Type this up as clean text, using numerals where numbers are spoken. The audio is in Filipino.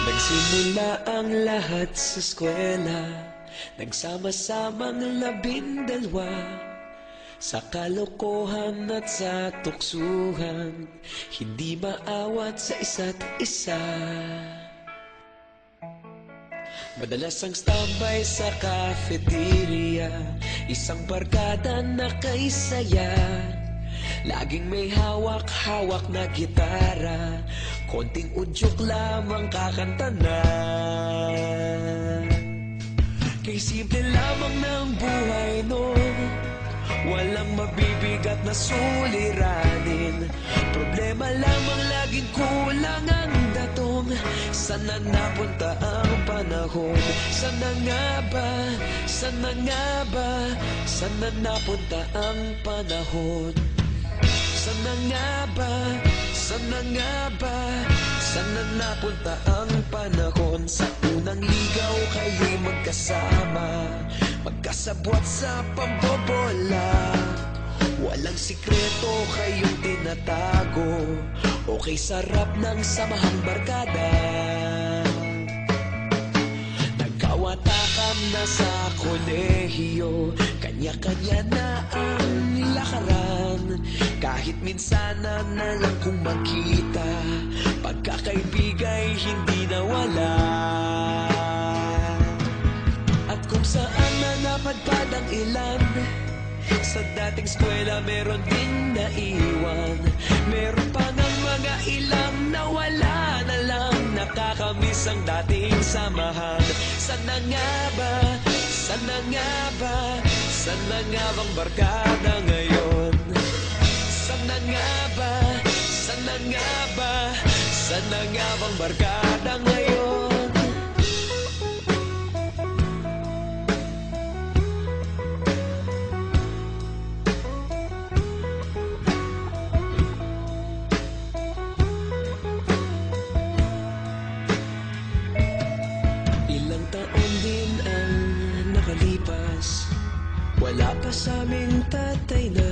Nagsimula ang lahat sa eskwela, nagsama-samang 12, sa kalokohan at sa tuksuhan, hindi maawat sa isa't isa. Madalas ang standby sa cafeteria, isang barkada na kay saya. Laging may hawak-hawak na gitara, konting udyok lamang kakanta na. Kay simple lamang ng buhay noon, walang mabibigat na suliranin. Problema lamang laging kulang ang datong. Sana napunta ang panahon? Sana nga ba? Sana nga ba? Sana napunta ang panahon? Sana nga ba? Sana nga ba? Sana napunta ang panahon? Sa unang ligaw kayo'y magkasama, magkasabwat sa pambobola. Walang sikreto kayong tinatago, okay sarap ng samahang barkada. Nagkawatakan na sa kolehiyo, kanya-kanya na ang lakaran. Kahit minsan na lang kung magkita, pagkakaibigay hindi nawala. At kung saan na napadpad ang ilan, sa dating eskwela meron ding naiwan. Meron pa ng mga ilang nawala na lang, nakakamiss ang dating samahan. Sana nga ba? Sana nga ba? Sana nga bang barkada ngayon? Sana nga ba? Sana nga ba? Sana nga bang barkada ngayon? Ilang taon din ang nakalipas, wala pa sa aming tatay na